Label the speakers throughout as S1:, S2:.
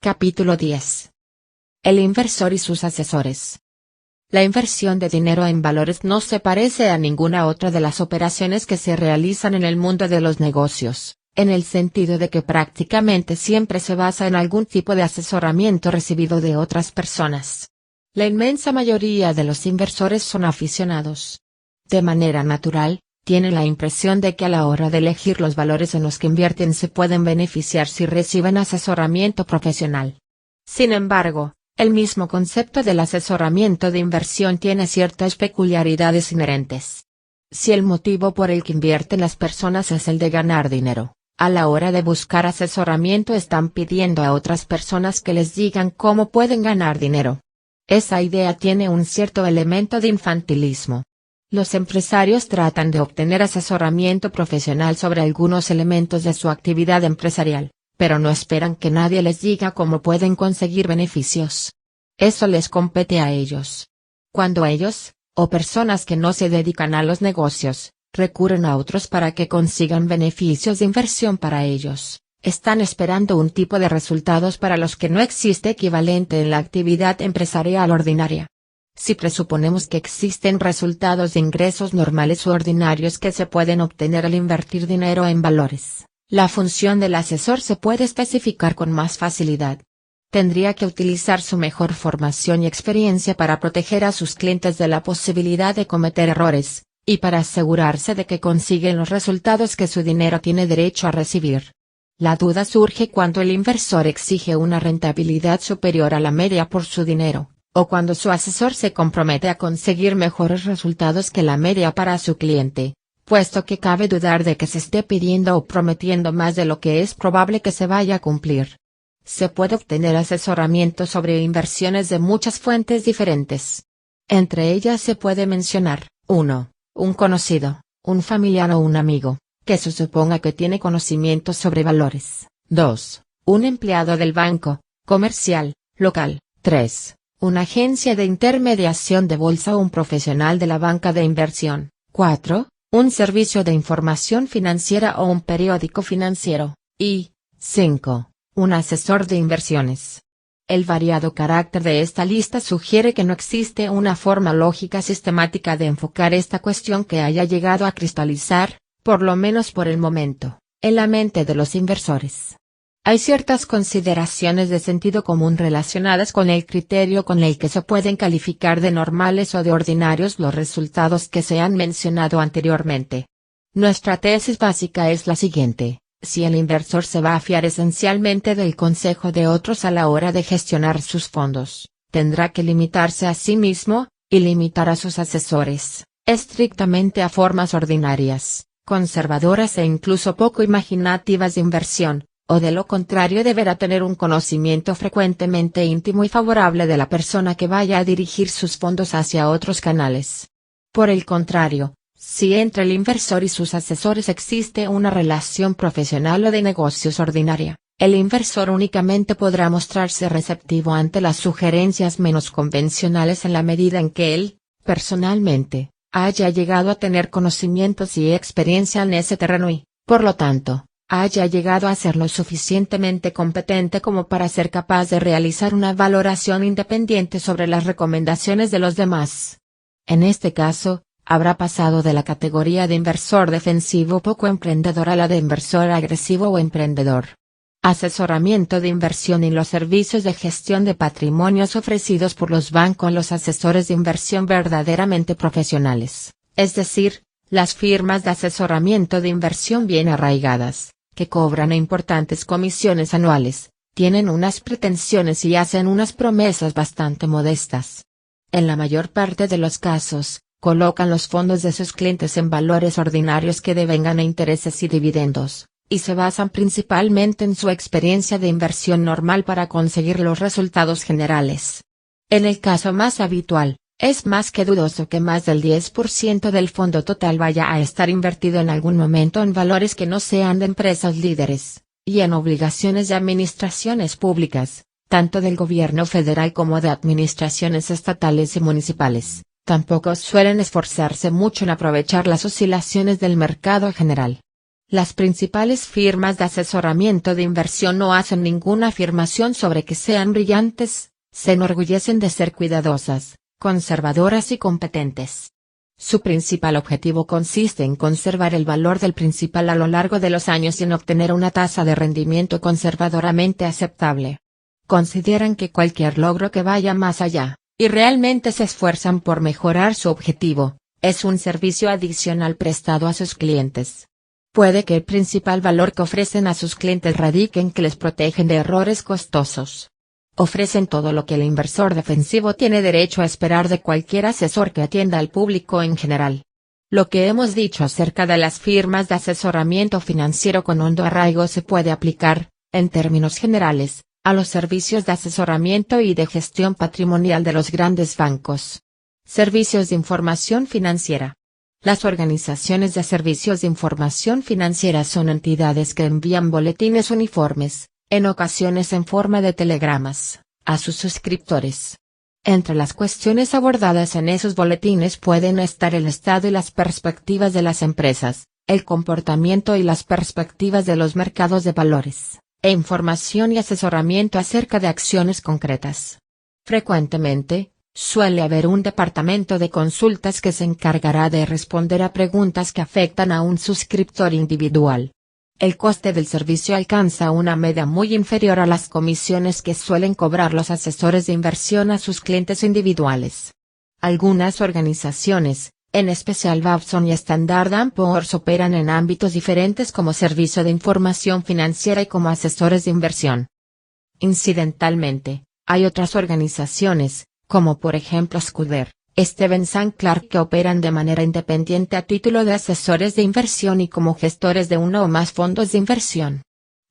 S1: Capítulo 10. El inversor y sus asesores. La inversión de dinero en valores no se parece a ninguna otra de las operaciones que se realizan en el mundo de los negocios, en el sentido de que prácticamente siempre se basa en algún tipo de asesoramiento recibido de otras personas. La inmensa mayoría de los inversores son aficionados. De manera natural, tienen la impresión de que a la hora de elegir los valores en los que invierten se pueden beneficiar si reciben asesoramiento profesional. Sin embargo, el mismo concepto del asesoramiento de inversión tiene ciertas peculiaridades inherentes. Si el motivo por el que invierten las personas es el de ganar dinero, a la hora de buscar asesoramiento están pidiendo a otras personas que les digan cómo pueden ganar dinero. Esa idea tiene un cierto elemento de infantilismo. Los empresarios tratan de obtener asesoramiento profesional sobre algunos elementos de su actividad empresarial, pero no esperan que nadie les diga cómo pueden conseguir beneficios. Eso les compete a ellos. Cuando ellos, o personas que no se dedican a los negocios, recurren a otros para que consigan beneficios de inversión para ellos, están esperando un tipo de resultados para los que no existe equivalente en la actividad empresarial ordinaria. Si presuponemos que existen resultados de ingresos normales u ordinarios que se pueden obtener al invertir dinero en valores, la función del asesor se puede especificar con más facilidad. Tendría que utilizar su mejor formación y experiencia para proteger a sus clientes de la posibilidad de cometer errores, y para asegurarse de que consiguen los resultados que su dinero tiene derecho a recibir. La duda surge cuando el inversor exige una rentabilidad superior a la media por su dinero, o cuando su asesor se compromete a conseguir mejores resultados que la media para su cliente, puesto que cabe dudar de que se esté pidiendo o prometiendo más de lo que es probable que se vaya a cumplir. Se puede obtener asesoramiento sobre inversiones de muchas fuentes diferentes. Entre ellas se puede mencionar, 1. Un conocido, un familiar o un amigo, que se suponga que tiene conocimientos sobre valores. 2. Un empleado del banco, comercial, local. 3. Una agencia de intermediación de bolsa o un profesional de la banca de inversión. 4. Un servicio de información financiera o un periódico financiero. Y 5. Un asesor de inversiones. El variado carácter de esta lista sugiere que no existe una forma lógica sistemática de enfocar esta cuestión que haya llegado a cristalizar, por lo menos por el momento, en la mente de los inversores. Hay ciertas consideraciones de sentido común relacionadas con el criterio con el que se pueden calificar de normales o de ordinarios los resultados que se han mencionado anteriormente. Nuestra tesis básica es la siguiente: si el inversor se va a fiar esencialmente del consejo de otros a la hora de gestionar sus fondos, tendrá que limitarse a sí mismo, y limitar a sus asesores, estrictamente a formas ordinarias, conservadoras e incluso poco imaginativas de inversión. O de lo contrario deberá tener un conocimiento frecuentemente íntimo y favorable de la persona que vaya a dirigir sus fondos hacia otros canales. Por el contrario, si entre el inversor y sus asesores existe una relación profesional o de negocios ordinaria, el inversor únicamente podrá mostrarse receptivo ante las sugerencias menos convencionales en la medida en que él, personalmente, haya llegado a tener conocimientos y experiencia en ese terreno y, por lo tanto, haya llegado a ser lo suficientemente competente como para ser capaz de realizar una valoración independiente sobre las recomendaciones de los demás. En este caso, habrá pasado de la categoría de inversor defensivo poco emprendedor a la de inversor agresivo o emprendedor. Asesoramiento de inversión y los servicios de gestión de patrimonios ofrecidos por los bancos. Los asesores de inversión verdaderamente profesionales, es decir, las firmas de asesoramiento de inversión bien arraigadas, que cobran importantes comisiones anuales, tienen unas pretensiones y hacen unas promesas bastante modestas. En la mayor parte de los casos, colocan los fondos de sus clientes en valores ordinarios que devengan a intereses y dividendos, y se basan principalmente en su experiencia de inversión normal para conseguir los resultados generales. En el caso más habitual, es más que dudoso que más del 10% del fondo total vaya a estar invertido en algún momento en valores que no sean de empresas líderes, y en obligaciones de administraciones públicas, tanto del gobierno federal como de administraciones estatales y municipales. Tampoco suelen esforzarse mucho en aprovechar las oscilaciones del mercado general. Las principales firmas de asesoramiento de inversión no hacen ninguna afirmación sobre que sean brillantes, se enorgullecen de ser cuidadosas, conservadoras y competentes. Su principal objetivo consiste en conservar el valor del principal a lo largo de los años y en obtener una tasa de rendimiento conservadoramente aceptable. Consideran que cualquier logro que vaya más allá, y realmente se esfuerzan por mejorar su objetivo, es un servicio adicional prestado a sus clientes. Puede que el principal valor que ofrecen a sus clientes radique en que les protegen de errores costosos. Ofrecen todo lo que el inversor defensivo tiene derecho a esperar de cualquier asesor que atienda al público en general. Lo que hemos dicho acerca de las firmas de asesoramiento financiero con hondo arraigo se puede aplicar, en términos generales, a los servicios de asesoramiento y de gestión patrimonial de los grandes bancos. Servicios de información financiera. Las organizaciones de servicios de información financiera son entidades que envían boletines uniformes, en ocasiones en forma de telegramas, a sus suscriptores. Entre las cuestiones abordadas en esos boletines pueden estar el estado y las perspectivas de las empresas, el comportamiento y las perspectivas de los mercados de valores, e información y asesoramiento acerca de acciones concretas. Frecuentemente, suele haber un departamento de consultas que se encargará de responder a preguntas que afectan a un suscriptor individual. El coste del servicio alcanza una media muy inferior a las comisiones que suelen cobrar los asesores de inversión a sus clientes individuales. Algunas organizaciones, en especial Babson y Standard & Poor's, operan en ámbitos diferentes como servicio de información financiera y como asesores de inversión. Incidentalmente, hay otras organizaciones, como por ejemplo Scudder, Stevens & Clark, que operan de manera independiente a título de asesores de inversión y como gestores de uno o más fondos de inversión.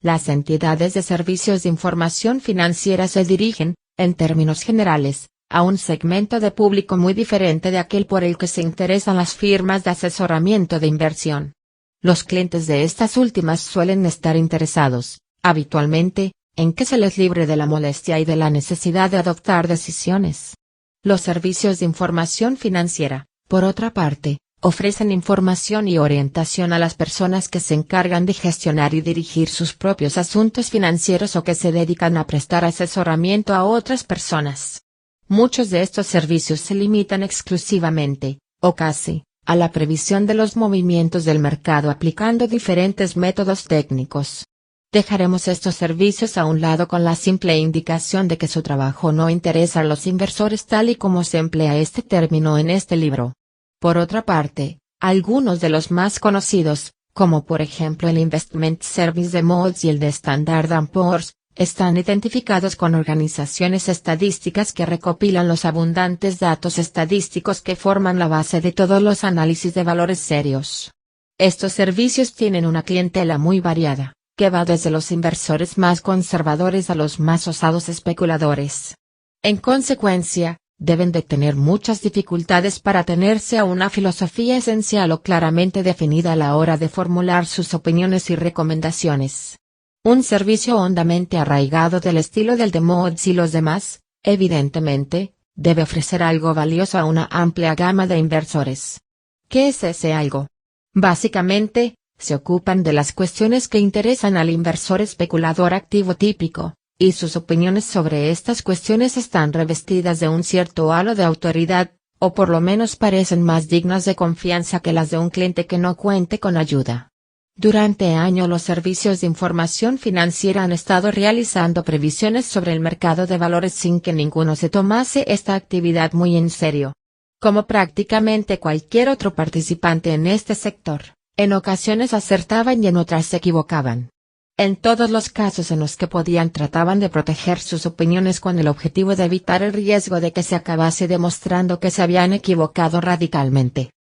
S1: Las entidades de servicios de información financiera se dirigen, en términos generales, a un segmento de público muy diferente de aquel por el que se interesan las firmas de asesoramiento de inversión. Los clientes de estas últimas suelen estar interesados, habitualmente, en que se les libre de la molestia y de la necesidad de adoptar decisiones. Los servicios de información financiera, por otra parte, ofrecen información y orientación a las personas que se encargan de gestionar y dirigir sus propios asuntos financieros o que se dedican a prestar asesoramiento a otras personas. Muchos de estos servicios se limitan exclusivamente, o casi, a la previsión de los movimientos del mercado aplicando diferentes métodos técnicos. Dejaremos estos servicios a un lado con la simple indicación de que su trabajo no interesa a los inversores tal y como se emplea este término en este libro. Por otra parte, algunos de los más conocidos, como por ejemplo el Investment Service de Moody's y el de Standard & Poor's, están identificados con organizaciones estadísticas que recopilan los abundantes datos estadísticos que forman la base de todos los análisis de valores serios. Estos servicios tienen una clientela muy variada, que va desde los inversores más conservadores a los más osados especuladores. En consecuencia, deben de tener muchas dificultades para atenerse a una filosofía esencial o claramente definida a la hora de formular sus opiniones y recomendaciones. Un servicio hondamente arraigado del estilo del de Moody's y los demás, evidentemente, debe ofrecer algo valioso a una amplia gama de inversores. ¿Qué es ese algo? Básicamente, se ocupan de las cuestiones que interesan al inversor especulador activo típico, y sus opiniones sobre estas cuestiones están revestidas de un cierto halo de autoridad, o por lo menos parecen más dignas de confianza que las de un cliente que no cuente con ayuda. Durante años los servicios de información financiera han estado realizando previsiones sobre el mercado de valores sin que ninguno se tomase esta actividad muy en serio. Como prácticamente cualquier otro participante en este sector, en ocasiones acertaban y en otras se equivocaban. En todos los casos en los que podían trataban de proteger sus opiniones con el objetivo de evitar el riesgo de que se acabase demostrando que se habían equivocado radicalmente.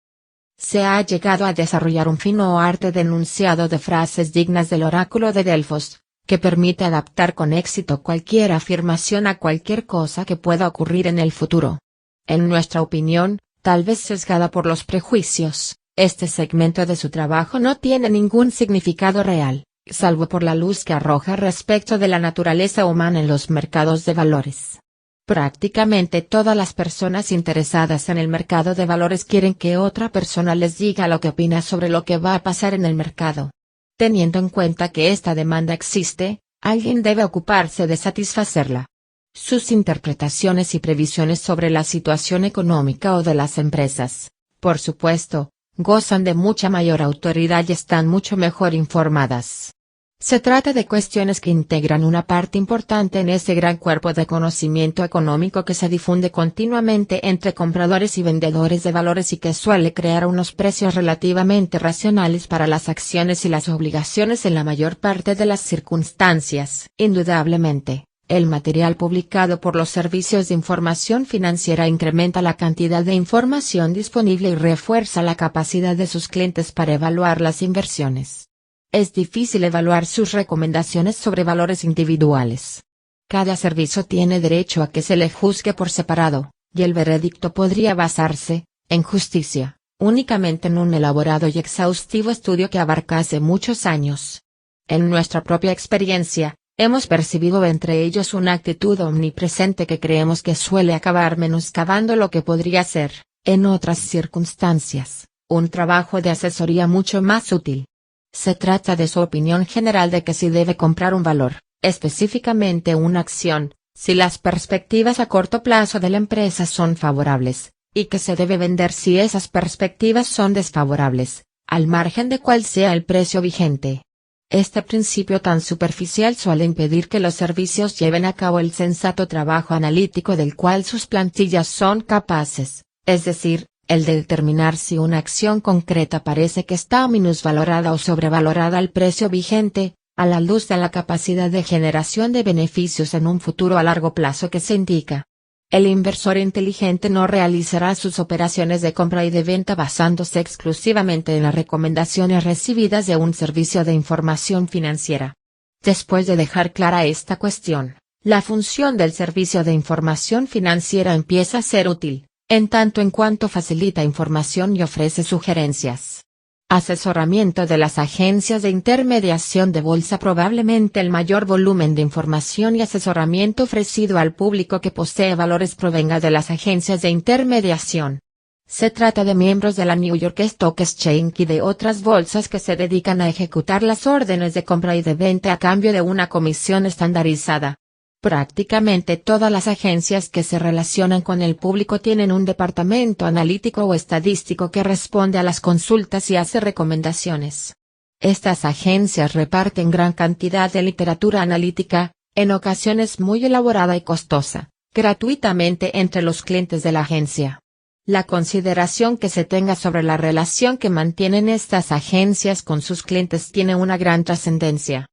S1: Se ha llegado a desarrollar un fino arte de enunciado de frases dignas del oráculo de Delfos, que permite adaptar con éxito cualquier afirmación a cualquier cosa que pueda ocurrir en el futuro. En nuestra opinión, tal vez sesgada por los prejuicios, este segmento de su trabajo no tiene ningún significado real, salvo por la luz que arroja respecto de la naturaleza humana en los mercados de valores. Prácticamente todas las personas interesadas en el mercado de valores quieren que otra persona les diga lo que opina sobre lo que va a pasar en el mercado. Teniendo en cuenta que esta demanda existe, alguien debe ocuparse de satisfacerla. Sus interpretaciones y previsiones sobre la situación económica o de las empresas, por supuesto, gozan de mucha mayor autoridad y están mucho mejor informadas. Se trata de cuestiones que integran una parte importante en ese gran cuerpo de conocimiento económico que se difunde continuamente entre compradores y vendedores de valores y que suele crear unos precios relativamente racionales para las acciones y las obligaciones en la mayor parte de las circunstancias. Indudablemente, el material publicado por los servicios de información financiera incrementa la cantidad de información disponible y refuerza la capacidad de sus clientes para evaluar las inversiones. Es difícil evaluar sus recomendaciones sobre valores individuales. Cada servicio tiene derecho a que se le juzgue por separado, y el veredicto podría basarse, en justicia, únicamente en un elaborado y exhaustivo estudio que abarcase muchos años. En nuestra propia experiencia, hemos percibido entre ellos una actitud omnipresente que creemos que suele acabar menoscabando lo que podría ser, en otras circunstancias, un trabajo de asesoría mucho más útil. Se trata de su opinión general de que si debe comprar un valor, específicamente una acción, si las perspectivas a corto plazo de la empresa son favorables, y que se debe vender si esas perspectivas son desfavorables, al margen de cuál sea el precio vigente. Este principio tan superficial suele impedir que los servicios lleven a cabo el sensato trabajo analítico del cual sus plantillas son capaces, es decir, el de determinar si una acción concreta parece que está minusvalorada o sobrevalorada al precio vigente, a la luz de la capacidad de generación de beneficios en un futuro a largo plazo que se indica. El inversor inteligente no realizará sus operaciones de compra y de venta basándose exclusivamente en las recomendaciones recibidas de un servicio de información financiera. Después de dejar clara esta cuestión, la función del servicio de información financiera empieza a ser útil, en tanto en cuanto facilita información y ofrece sugerencias. Asesoramiento de las agencias de intermediación de bolsa. Probablemente el mayor volumen de información y asesoramiento ofrecido al público que posee valores provenga de las agencias de intermediación. Se trata de miembros de la New York Stock Exchange y de otras bolsas que se dedican a ejecutar las órdenes de compra y de venta a cambio de una comisión estandarizada. Prácticamente todas las agencias que se relacionan con el público tienen un departamento analítico o estadístico que responde a las consultas y hace recomendaciones. Estas agencias reparten gran cantidad de literatura analítica, en ocasiones muy elaborada y costosa, gratuitamente entre los clientes de la agencia. La consideración que se tenga sobre la relación que mantienen estas agencias con sus clientes tiene una gran trascendencia.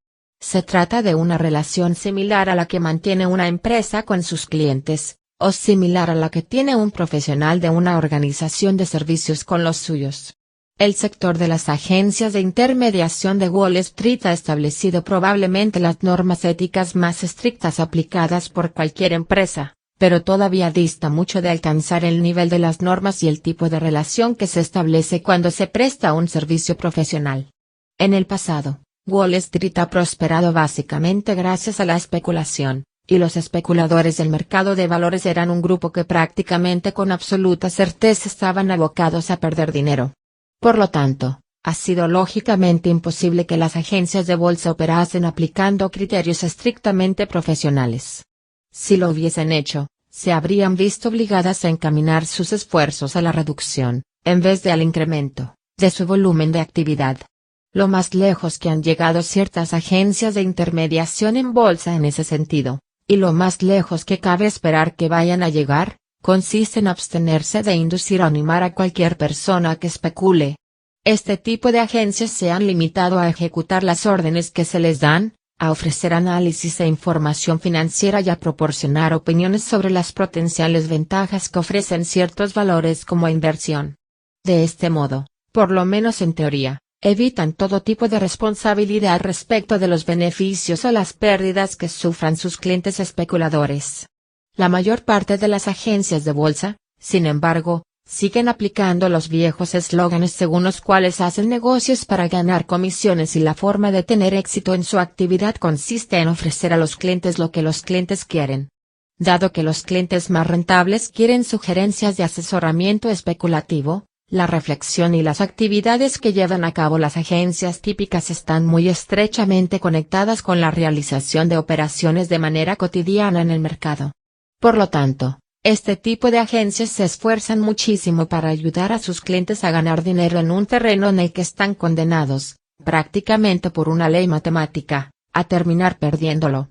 S1: Se trata de una relación similar a la que mantiene una empresa con sus clientes, o similar a la que tiene un profesional de una organización de servicios con los suyos. El sector de las agencias de intermediación de Wall Street ha establecido probablemente las normas éticas más estrictas aplicadas por cualquier empresa, pero todavía dista mucho de alcanzar el nivel de las normas y el tipo de relación que se establece cuando se presta un servicio profesional. En el pasado, Wall Street ha prosperado básicamente gracias a la especulación, y los especuladores del mercado de valores eran un grupo que prácticamente con absoluta certeza estaban abocados a perder dinero. Por lo tanto, ha sido lógicamente imposible que las agencias de bolsa operasen aplicando criterios estrictamente profesionales. Si lo hubiesen hecho, se habrían visto obligadas a encaminar sus esfuerzos a la reducción, en vez de al incremento, de su volumen de actividad. Lo más lejos que han llegado ciertas agencias de intermediación en bolsa en ese sentido, y lo más lejos que cabe esperar que vayan a llegar, consiste en abstenerse de inducir o animar a cualquier persona que especule. Este tipo de agencias se han limitado a ejecutar las órdenes que se les dan, a ofrecer análisis e información financiera y a proporcionar opiniones sobre las potenciales ventajas que ofrecen ciertos valores como inversión. De este modo, por lo menos en teoría, evitan todo tipo de responsabilidad respecto de los beneficios o las pérdidas que sufran sus clientes especuladores. La mayor parte de las agencias de bolsa, sin embargo, siguen aplicando los viejos eslóganes según los cuales hacen negocios para ganar comisiones y la forma de tener éxito en su actividad consiste en ofrecer a los clientes lo que los clientes quieren. Dado que los clientes más rentables quieren sugerencias de asesoramiento especulativo, La reflexión y las actividades que llevan a cabo las agencias típicas están muy estrechamente conectadas con la realización de operaciones de manera cotidiana en el mercado. Por lo tanto, este tipo de agencias se esfuerzan muchísimo para ayudar a sus clientes a ganar dinero en un terreno en el que están condenados, prácticamente por una ley matemática, a terminar perdiéndolo.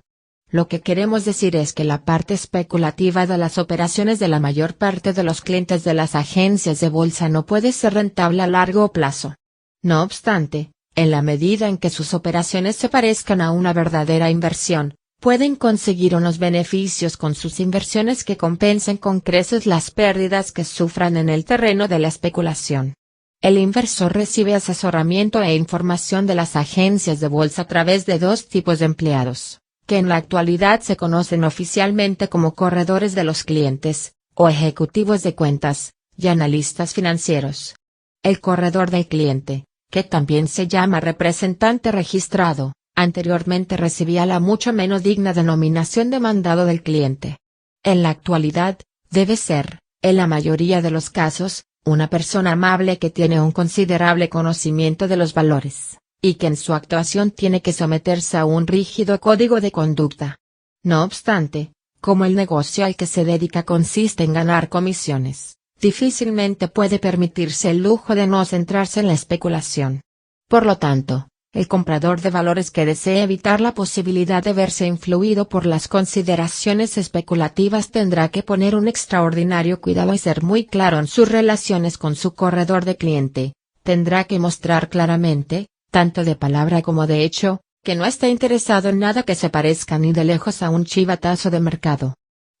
S1: Lo que queremos decir es que la parte especulativa de las operaciones de la mayor parte de los clientes de las agencias de bolsa no puede ser rentable a largo plazo. No obstante, en la medida en que sus operaciones se parezcan a una verdadera inversión, pueden conseguir unos beneficios con sus inversiones que compensen con creces las pérdidas que sufran en el terreno de la especulación. El inversor recibe asesoramiento e información de las agencias de bolsa a través de dos tipos de empleados, que en la actualidad se conocen oficialmente como corredores de los clientes, o ejecutivos de cuentas, y analistas financieros. El corredor del cliente, que también se llama representante registrado, anteriormente recibía la mucho menos digna denominación de mandado del cliente. En la actualidad, debe ser, en la mayoría de los casos, una persona amable que tiene un considerable conocimiento de los valores, y que en su actuación tiene que someterse a un rígido código de conducta. No obstante, como el negocio al que se dedica consiste en ganar comisiones, difícilmente puede permitirse el lujo de no centrarse en la especulación. Por lo tanto, el comprador de valores que desee evitar la posibilidad de verse influido por las consideraciones especulativas tendrá que poner un extraordinario cuidado y ser muy claro en sus relaciones con su corredor de cliente. Tendrá que mostrar claramente, tanto de palabra como de hecho, que no está interesado en nada que se parezca ni de lejos a un chivatazo de mercado.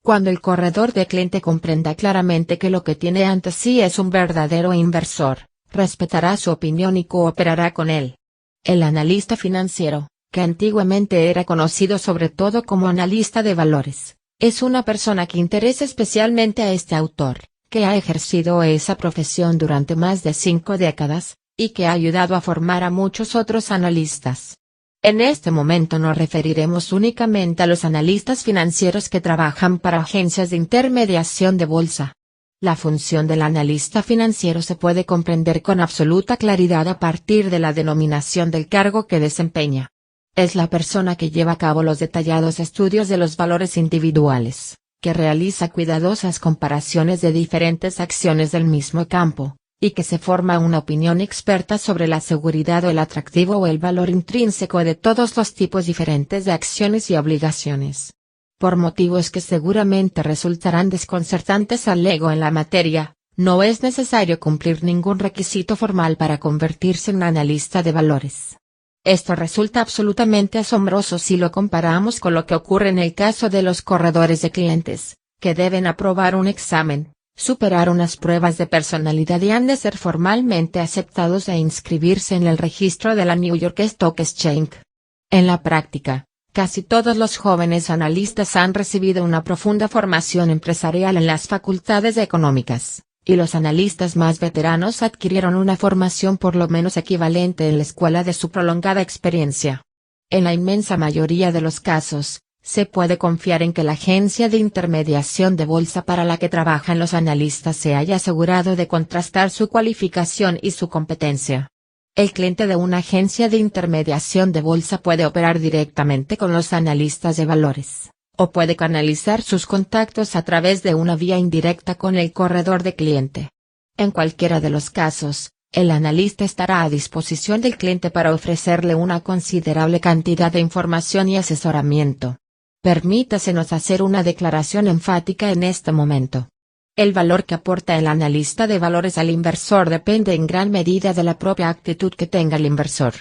S1: Cuando el corredor de cliente comprenda claramente que lo que tiene ante sí es un verdadero inversor, respetará su opinión y cooperará con él. El analista financiero, que antiguamente era conocido sobre todo como analista de valores, es una persona que interesa especialmente a este autor, que ha ejercido esa profesión durante más de 5 décadas, y que ha ayudado a formar a muchos otros analistas. En este momento nos referiremos únicamente a los analistas financieros que trabajan para agencias de intermediación de bolsa. La función del analista financiero se puede comprender con absoluta claridad a partir de la denominación del cargo que desempeña. Es la persona que lleva a cabo los detallados estudios de los valores individuales, que realiza cuidadosas comparaciones de diferentes acciones del mismo campo, y que se forma una opinión experta sobre la seguridad o el atractivo o el valor intrínseco de todos los tipos diferentes de acciones y obligaciones. Por motivos que seguramente resultarán desconcertantes al ego en la materia, no es necesario cumplir ningún requisito formal para convertirse en analista de valores. Esto resulta absolutamente asombroso si lo comparamos con lo que ocurre en el caso de los corredores de clientes, que deben aprobar un examen, superar unas pruebas de personalidad y han de ser formalmente aceptados e inscribirse en el registro de la New York Stock Exchange. En la práctica, casi todos los jóvenes analistas han recibido una profunda formación empresarial en las facultades económicas, y los analistas más veteranos adquirieron una formación por lo menos equivalente en la escuela de su prolongada experiencia. En la inmensa mayoría de los casos, se puede confiar en que la agencia de intermediación de bolsa para la que trabajan los analistas se haya asegurado de contrastar su cualificación y su competencia. El cliente de una agencia de intermediación de bolsa puede operar directamente con los analistas de valores, o puede canalizar sus contactos a través de una vía indirecta con el corredor de cliente. En cualquiera de los casos, el analista estará a disposición del cliente para ofrecerle una considerable cantidad de información y asesoramiento. Permítasenos hacer una declaración enfática en este momento. El valor que aporta el analista de valores al inversor depende en gran medida de la propia actitud que tenga el inversor.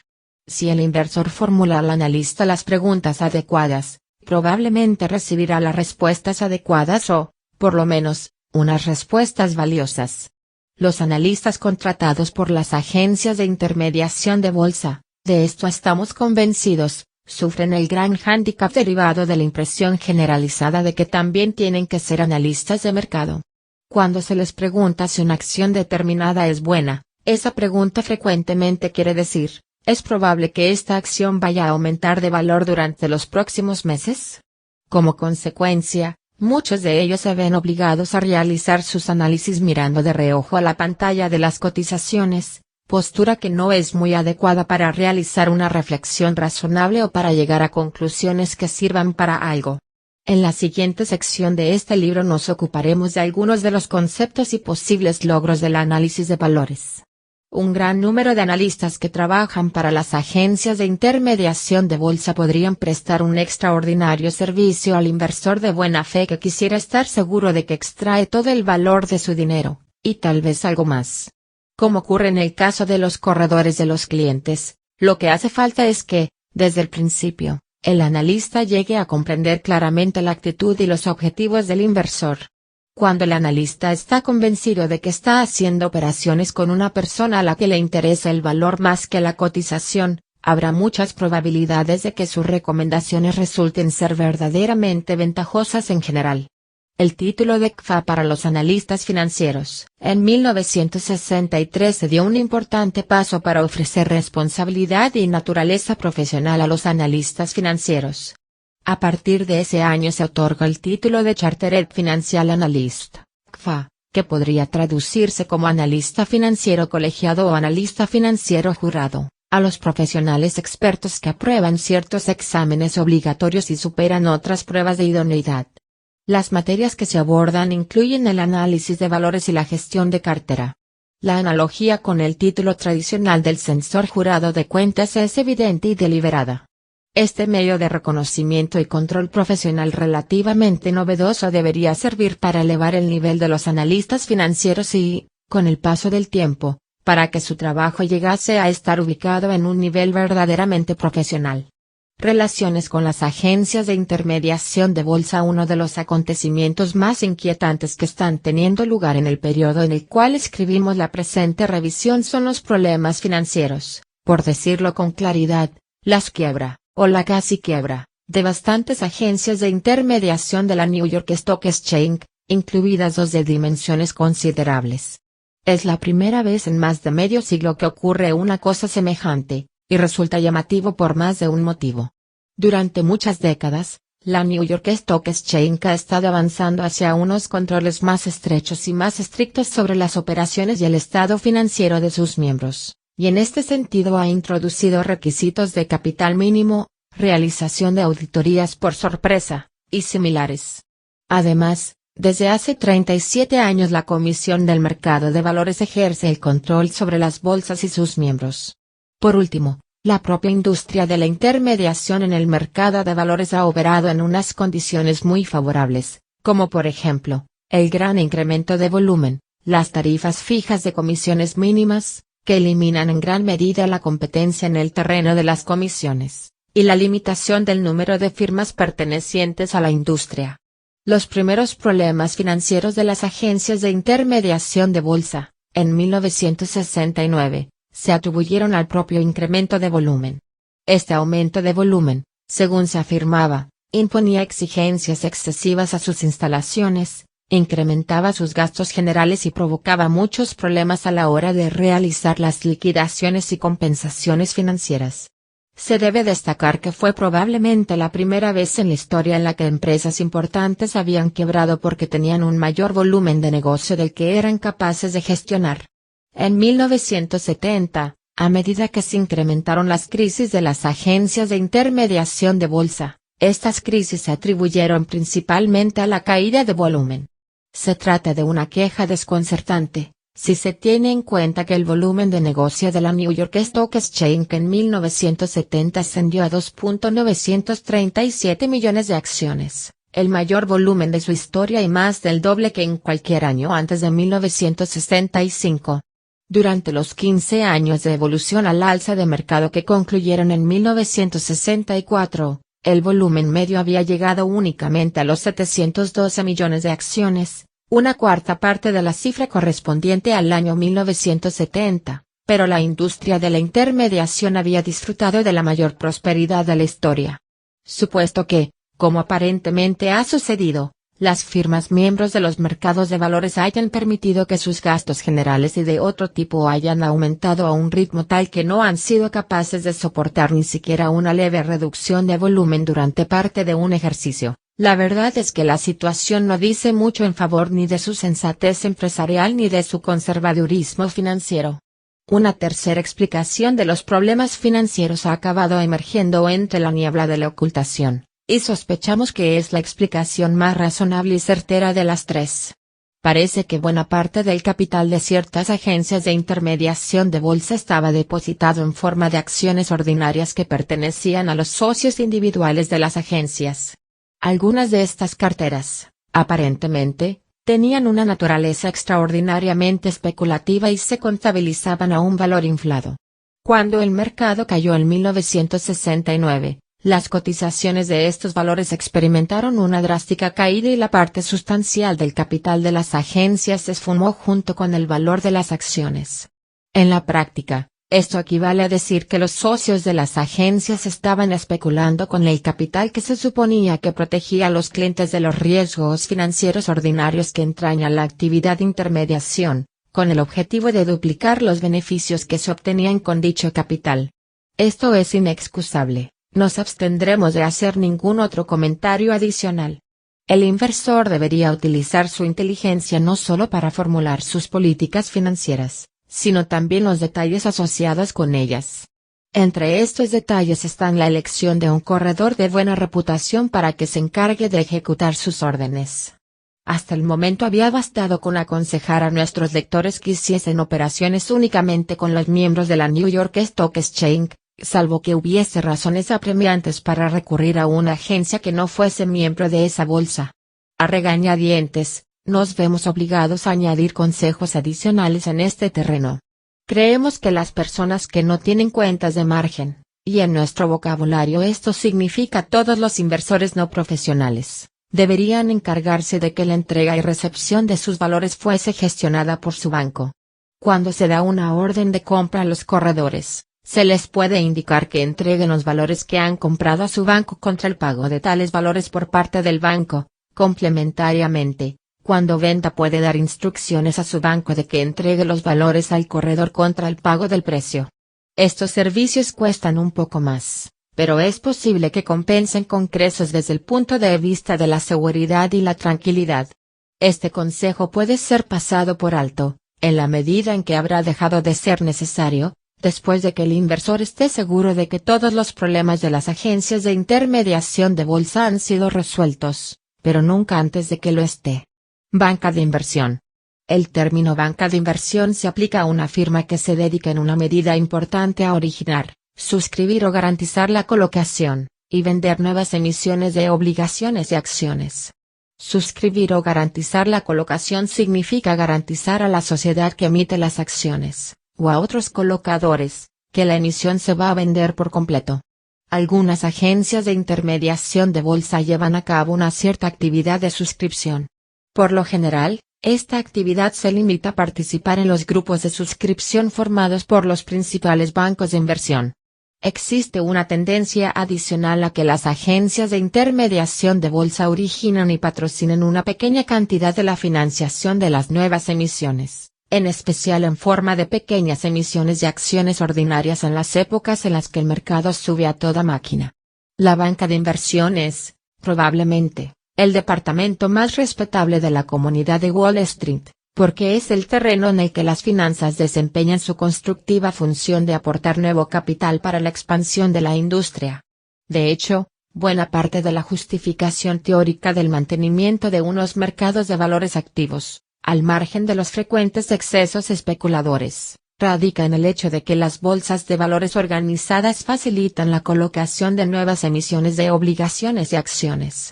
S1: Si el inversor formula al analista las preguntas adecuadas, probablemente recibirá las respuestas adecuadas o, por lo menos, unas respuestas valiosas. Los analistas contratados por las agencias de intermediación de bolsa, de esto estamos convencidos, sufren el gran hándicap derivado de la impresión generalizada de que también tienen que ser analistas de mercado. Cuando se les pregunta si una acción determinada es buena, esa pregunta frecuentemente quiere decir, ¿es probable que esta acción vaya a aumentar de valor durante los próximos meses? Como consecuencia, Muchos de ellos se ven obligados a realizar sus análisis mirando de reojo a la pantalla de las cotizaciones, postura que no es muy adecuada para realizar una reflexión razonable o para llegar a conclusiones que sirvan para algo. En la siguiente sección de este libro nos ocuparemos de algunos de los conceptos y posibles logros del análisis de valores. Un gran número de analistas que trabajan para las agencias de intermediación de bolsa podrían prestar un extraordinario servicio al inversor de buena fe que quisiera estar seguro de que extrae todo el valor de su dinero, y tal vez algo más. Como ocurre en el caso de los corredores de los clientes, lo que hace falta es que, desde el principio, el analista llegue a comprender claramente la actitud y los objetivos del inversor. Cuando el analista está convencido de que está haciendo operaciones con una persona a la que le interesa el valor más que la cotización, habrá muchas probabilidades de que sus recomendaciones resulten ser verdaderamente ventajosas en general. El título de CFA para los analistas financieros. En 1963 se dio un importante paso para ofrecer responsabilidad y naturaleza profesional a los analistas financieros. A partir de ese año se otorga el título de Chartered Financial Analyst, CFA, que podría traducirse como analista financiero colegiado o analista financiero jurado, a los profesionales expertos que aprueban ciertos exámenes obligatorios y superan otras pruebas de idoneidad. Las materias que se abordan incluyen el análisis de valores y la gestión de cartera. La analogía con el título tradicional del censor jurado de cuentas es evidente y deliberada. Este medio de reconocimiento y control profesional relativamente novedoso debería servir para elevar el nivel de los analistas financieros y, con el paso del tiempo, para que su trabajo llegase a estar ubicado en un nivel verdaderamente profesional. Relaciones con las agencias de intermediación de bolsa. Uno de los acontecimientos más inquietantes que están teniendo lugar en el periodo en el cual escribimos la presente revisión son los problemas financieros, por decirlo con claridad, las quiebra, o la casi quiebra, de bastantes agencias de intermediación de la New York Stock Exchange, incluidas dos de dimensiones considerables. Es la primera vez en más de medio siglo que ocurre una cosa semejante, y resulta llamativo por más de un motivo. Durante muchas décadas, la New York Stock Exchange ha estado avanzando hacia unos controles más estrechos y más estrictos sobre las operaciones y el estado financiero de sus miembros, y en este sentido ha introducido requisitos de capital mínimo, realización de auditorías por sorpresa, y similares. Además, desde hace 37 años la Comisión del Mercado de Valores ejerce el control sobre las bolsas y sus miembros. Por último, la propia industria de la intermediación en el mercado de valores ha operado en unas condiciones muy favorables, como por ejemplo, el gran incremento de volumen, las tarifas fijas de comisiones mínimas, que eliminan en gran medida la competencia en el terreno de las comisiones, y la limitación del número de firmas pertenecientes a la industria. Los primeros problemas financieros de las agencias de intermediación de bolsa, en 1969, se atribuyeron al propio incremento de volumen. Este aumento de volumen, según se afirmaba, imponía exigencias excesivas a sus instalaciones, incrementaba sus gastos generales y provocaba muchos problemas a la hora de realizar las liquidaciones y compensaciones financieras. Se debe destacar que fue probablemente la primera vez en la historia en la que empresas importantes habían quebrado porque tenían un mayor volumen de negocio del que eran capaces de gestionar. En 1970, a medida que se incrementaron las crisis de las agencias de intermediación de bolsa, estas crisis se atribuyeron principalmente a la caída de volumen. Se trata de una queja desconcertante, si se tiene en cuenta que el volumen de negocio de la New York Stock Exchange en 1970 ascendió a 2.937 millones de acciones, el mayor volumen de su historia y más del doble que en cualquier año antes de 1965. Durante los 15 años de evolución al alza de mercado que concluyeron en 1964, el volumen medio había llegado únicamente a los 712 millones de acciones, una cuarta parte de la cifra correspondiente al año 1970, pero la industria de la intermediación había disfrutado de la mayor prosperidad de la historia. Supuesto que, como aparentemente ha sucedido, las firmas miembros de los mercados de valores hayan permitido que sus gastos generales y de otro tipo hayan aumentado a un ritmo tal que no han sido capaces de soportar ni siquiera una leve reducción de volumen durante parte de un ejercicio, La verdad es que la situación no dice mucho en favor ni de su sensatez empresarial ni de su conservadurismo financiero. Una tercera explicación de los problemas financieros ha acabado emergiendo entre la niebla de la ocultación, y sospechamos que es la explicación más razonable y certera de las tres. Parece que buena parte del capital de ciertas agencias de intermediación de bolsa estaba depositado en forma de acciones ordinarias que pertenecían a los socios individuales de las agencias. Algunas de estas carteras, aparentemente, tenían una naturaleza extraordinariamente especulativa y se contabilizaban a un valor inflado. Cuando el mercado cayó en 1969, las cotizaciones de estos valores experimentaron una drástica caída y la parte sustancial del capital de las agencias se esfumó junto con el valor de las acciones. En la práctica, esto equivale a decir que los socios de las agencias estaban especulando con el capital que se suponía que protegía a los clientes de los riesgos financieros ordinarios que entraña la actividad de intermediación, con el objetivo de duplicar los beneficios que se obtenían con dicho capital. Esto es inexcusable. Nos abstendremos de hacer ningún otro comentario adicional. El inversor debería utilizar su inteligencia no solo para formular sus políticas financieras, sino también los detalles asociados con ellas. Entre estos detalles están la elección de un corredor de buena reputación para que se encargue de ejecutar sus órdenes. Hasta el momento había bastado con aconsejar a nuestros lectores que hiciesen operaciones únicamente con los miembros de la New York Stock Exchange, salvo que hubiese razones apremiantes para recurrir a una agencia que no fuese miembro de esa bolsa. A regañadientes, nos vemos obligados a añadir consejos adicionales en este terreno. Creemos que las personas que no tienen cuentas de margen, y en nuestro vocabulario esto significa todos los inversores no profesionales, deberían encargarse de que la entrega y recepción de sus valores fuese gestionada por su banco. Cuando se da una orden de compra a los corredores, se les puede indicar que entreguen los valores que han comprado a su banco contra el pago de tales valores por parte del banco. Complementariamente, cuando venda puede dar instrucciones a su banco de que entregue los valores al corredor contra el pago del precio. Estos servicios cuestan un poco más, pero es posible que compensen con creces desde el punto de vista de la seguridad y la tranquilidad. Este consejo puede ser pasado por alto, en la medida en que habrá dejado de ser necesario, después de que el inversor esté seguro de que todos los problemas de las agencias de intermediación de bolsa han sido resueltos, pero nunca antes de que lo esté. Banca de inversión. El término banca de inversión se aplica a una firma que se dedica en una medida importante a originar, suscribir o garantizar la colocación, y vender nuevas emisiones de obligaciones y acciones. Suscribir o garantizar la colocación significa garantizar a la sociedad que emite las acciones, o a otros colocadores, que la emisión se va a vender por completo. Algunas agencias de intermediación de bolsa llevan a cabo una cierta actividad de suscripción. Por lo general, esta actividad se limita a participar en los grupos de suscripción formados por los principales bancos de inversión. Existe una tendencia adicional a que las agencias de intermediación de bolsa originan y patrocinen una pequeña cantidad de la financiación de las nuevas emisiones, en especial en forma de pequeñas emisiones de acciones ordinarias en las épocas en las que el mercado sube a toda máquina. La banca de inversión es, probablemente, el departamento más respetable de la comunidad de Wall Street, porque es el terreno en el que las finanzas desempeñan su constructiva función de aportar nuevo capital para la expansión de la industria. De hecho, buena parte de la justificación teórica del mantenimiento de unos mercados de valores activos, al margen de los frecuentes excesos especuladores, radica en el hecho de que las bolsas de valores organizadas facilitan la colocación de nuevas emisiones de obligaciones y acciones.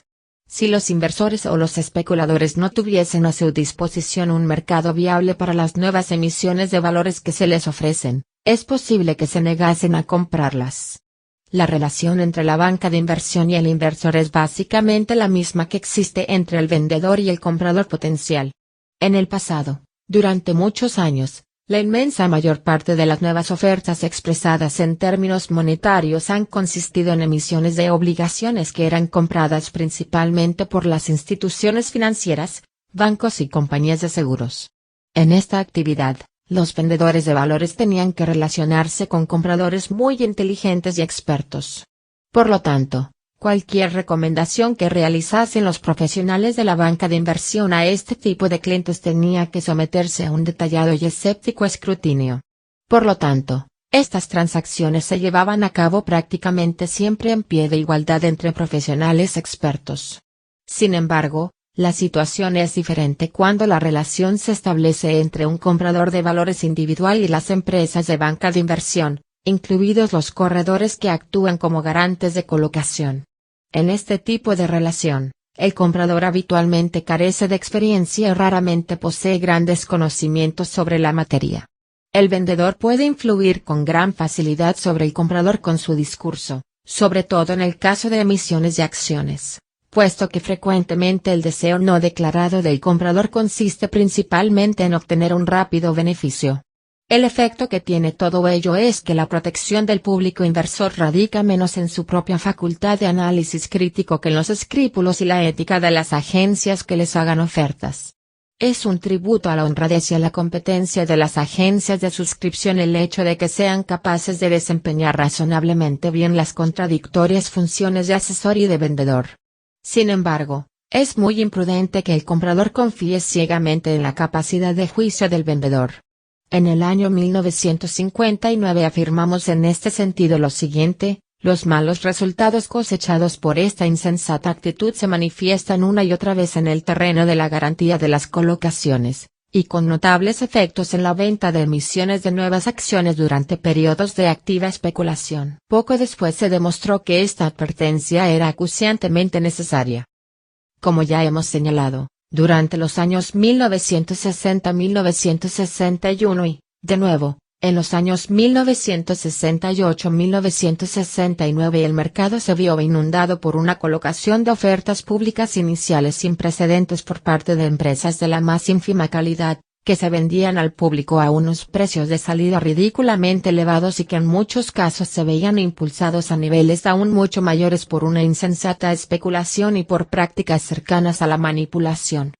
S1: Si los inversores o los especuladores no tuviesen a su disposición un mercado viable para las nuevas emisiones de valores que se les ofrecen, es posible que se negasen a comprarlas. La relación entre la banca de inversión y el inversor es básicamente la misma que existe entre el vendedor y el comprador potencial. En el pasado, durante muchos años, la inmensa mayor parte de las nuevas ofertas expresadas en términos monetarios han consistido en emisiones de obligaciones que eran compradas principalmente por las instituciones financieras, bancos y compañías de seguros. En esta actividad, los vendedores de valores tenían que relacionarse con compradores muy inteligentes y expertos. Por lo tanto, Cualquier recomendación que realizasen los profesionales de la banca de inversión a este tipo de clientes tenía que someterse a un detallado y escéptico escrutinio. Por lo tanto, estas transacciones se llevaban a cabo prácticamente siempre en pie de igualdad entre profesionales expertos. Sin embargo, la situación es diferente cuando la relación se establece entre un comprador de valores individual y las empresas de banca de inversión, incluidos los corredores que actúan como garantes de colocación. En este tipo de relación, el comprador habitualmente carece de experiencia y raramente posee grandes conocimientos sobre la materia. El vendedor puede influir con gran facilidad sobre el comprador con su discurso, sobre todo en el caso de emisiones de acciones, puesto que frecuentemente el deseo no declarado del comprador consiste principalmente en obtener un rápido beneficio. El efecto que tiene todo ello es que la protección del público inversor radica menos en su propia facultad de análisis crítico que en los escrúpulos y la ética de las agencias que les hagan ofertas. Es un tributo a la honradez y a la competencia de las agencias de suscripción el hecho de que sean capaces de desempeñar razonablemente bien las contradictorias funciones de asesor y de vendedor. Sin embargo, es muy imprudente que el comprador confíe ciegamente en la capacidad de juicio del vendedor. En el año 1959 afirmamos en este sentido lo siguiente: los malos resultados cosechados por esta insensata actitud se manifiestan una y otra vez en el terreno de la garantía de las colocaciones, y con notables efectos en la venta de emisiones de nuevas acciones durante periodos de activa especulación. Poco después se demostró que esta advertencia era acuciantemente necesaria. Como ya hemos señalado, durante los años 1960-1961 y, de nuevo, en los años 1968-1969 el mercado se vio inundado por una colocación de ofertas públicas iniciales sin precedentes por parte de empresas de la más ínfima calidad, que se vendían al público a unos precios de salida ridículamente elevados y que en muchos casos se veían impulsados a niveles aún mucho mayores por una insensata especulación y por prácticas cercanas a la manipulación.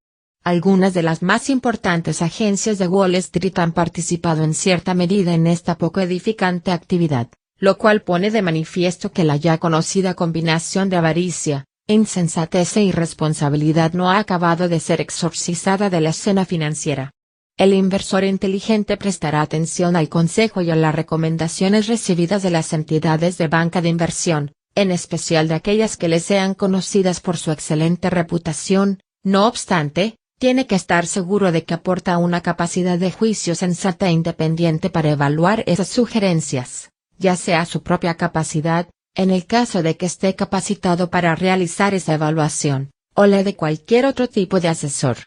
S1: Algunas de las más importantes agencias de Wall Street han participado en cierta medida en esta poco edificante actividad, lo cual pone de manifiesto que la ya conocida combinación de avaricia, insensatez e irresponsabilidad no ha acabado de ser exorcizada de la escena financiera. El inversor inteligente prestará atención al consejo y a las recomendaciones recibidas de las entidades de banca de inversión, en especial de aquellas que le sean conocidas por su excelente reputación. No obstante, tiene que estar seguro de que aporta una capacidad de juicio sensata e independiente para evaluar esas sugerencias, ya sea su propia capacidad, en el caso de que esté capacitado para realizar esa evaluación, o la de cualquier otro tipo de asesor.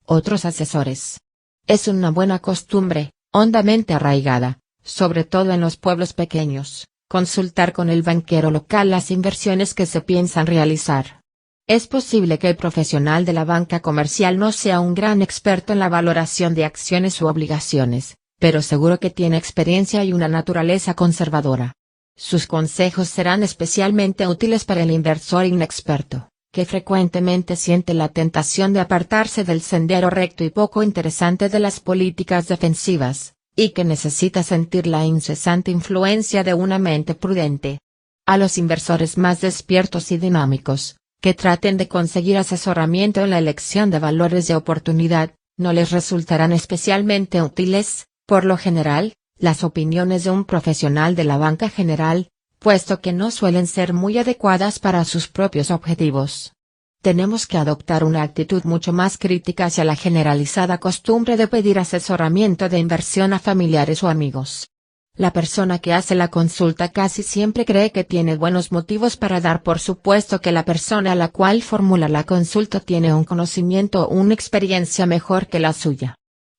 S1: Otros asesores. Es una buena costumbre, hondamente arraigada, sobre todo en los pueblos pequeños, consultar con el banquero local las inversiones que se piensan realizar. Es posible que el profesional de la banca comercial no sea un gran experto en la valoración de acciones u obligaciones, pero seguro que tiene experiencia y una naturaleza conservadora. Sus consejos serán especialmente útiles para el inversor inexperto, que frecuentemente siente la tentación de apartarse del sendero recto y poco interesante de las políticas defensivas, y que necesita sentir la incesante influencia de una mente prudente. A los inversores más despiertos y dinámicos, que traten de conseguir asesoramiento en la elección de valores de oportunidad, no les resultarán especialmente útiles, por lo general, las opiniones de un profesional de la banca general, puesto que no suelen ser muy adecuadas para sus propios objetivos. Tenemos que adoptar una actitud mucho más crítica hacia la generalizada costumbre de pedir asesoramiento de inversión a familiares o amigos. La persona que hace la consulta casi siempre cree que tiene buenos motivos para dar por supuesto que la persona a la cual formula la consulta tiene un conocimiento o una experiencia mejor que la suya.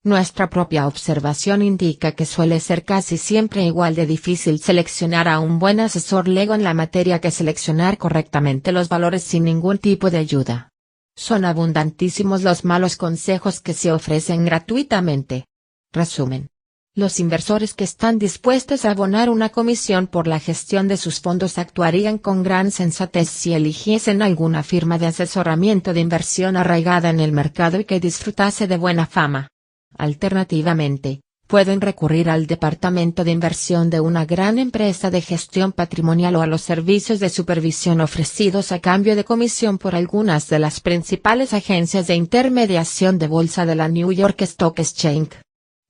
S1: Nuestra propia observación indica que suele ser casi siempre igual de difícil seleccionar a un buen asesor lego en la materia que seleccionar correctamente los valores sin ningún tipo de ayuda. Son abundantísimos los malos consejos que se ofrecen gratuitamente. Resumen. Los inversores que están dispuestos a abonar una comisión por la gestión de sus fondos actuarían con gran sensatez si eligiesen alguna firma de asesoramiento de inversión arraigada en el mercado y que disfrutase de buena fama. Alternativamente, pueden recurrir al departamento de inversión de una gran empresa de gestión patrimonial o a los servicios de supervisión ofrecidos a cambio de comisión por algunas de las principales agencias de intermediación de bolsa de la New York Stock Exchange.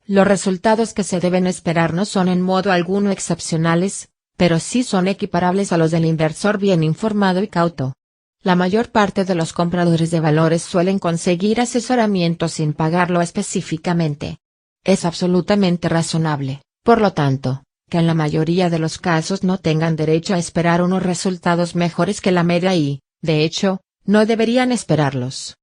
S1: Los resultados que se deben esperar no son en modo alguno excepcionales, pero sí son equiparables a los del inversor bien informado y cauto. La mayor parte de los compradores de valores suelen conseguir asesoramiento sin pagarlo específicamente. Es absolutamente razonable, por lo tanto, que en la mayoría de los casos no tengan derecho a esperar unos resultados mejores que la media y, de hecho, no deberían esperarlos.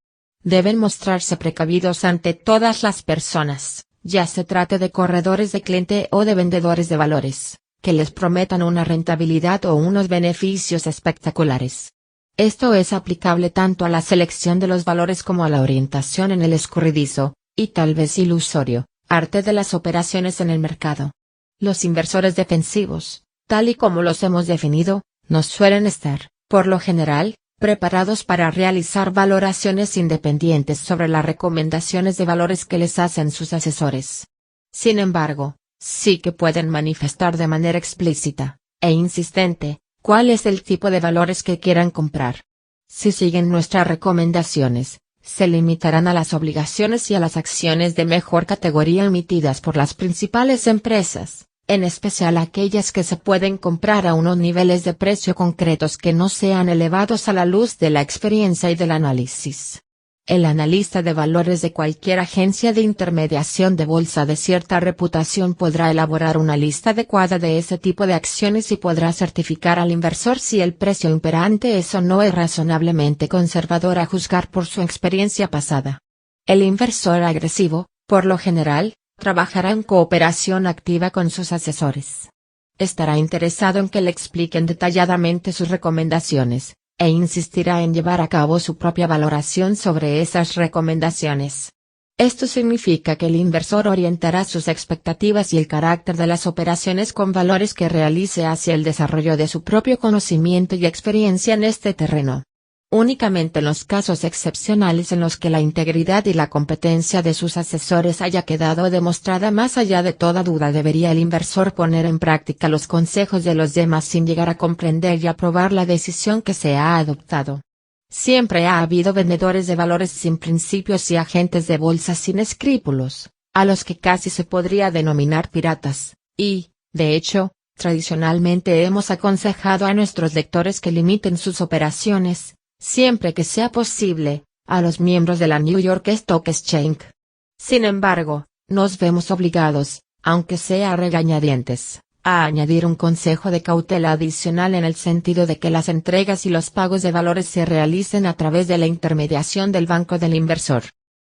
S1: Deben mostrarse precavidos ante todas las personas, ya se trate de corredores de cliente o de vendedores de valores, que les prometan una rentabilidad o unos beneficios espectaculares. Esto es aplicable tanto a la selección de los valores como a la orientación en el escurridizo, y tal vez ilusorio, arte de las operaciones en el mercado. Los inversores defensivos, tal y como los hemos definido, no suelen estar, por lo general, preparados para realizar valoraciones independientes sobre las recomendaciones de valores que les hacen sus asesores. Sin embargo, sí que pueden manifestar de manera explícita, e insistente, cuál es el tipo de valores que quieran comprar. Si siguen nuestras recomendaciones, se limitarán a las obligaciones y a las acciones de mejor categoría emitidas por las principales empresas, en especial aquellas que se pueden comprar a unos niveles de precio concretos que no sean elevados a la luz de la experiencia y del análisis. El analista de valores de cualquier agencia de intermediación de bolsa de cierta reputación podrá elaborar una lista adecuada de ese tipo de acciones y podrá certificar al inversor si el precio imperante es o no es razonablemente conservador a juzgar por su experiencia pasada. El inversor agresivo, por lo general, trabajará en cooperación activa con sus asesores. Estará interesado en que le expliquen detalladamente sus recomendaciones, e insistirá en llevar a cabo su propia valoración sobre esas recomendaciones. Esto significa que el inversor orientará sus expectativas y el carácter de las operaciones con valores que realice hacia el desarrollo de su propio conocimiento y experiencia en este terreno. Únicamente en los casos excepcionales en los que la integridad y la competencia de sus asesores haya quedado demostrada más allá de toda duda debería el inversor poner en práctica los consejos de los demás sin llegar a comprender y aprobar la decisión que se ha adoptado. Siempre ha habido vendedores de valores sin principios y agentes de bolsa sin escrúpulos, a los que casi se podría denominar piratas, y, de hecho, tradicionalmente hemos aconsejado a nuestros lectores que limiten sus operaciones, siempre que sea posible, a los miembros de la New York Stock Exchange. Sin embargo, nos vemos obligados, aunque sea a regañadientes, a añadir un consejo de cautela adicional en el sentido de que las entregas y los pagos de valores se realicen a través de la intermediación del banco del inversor.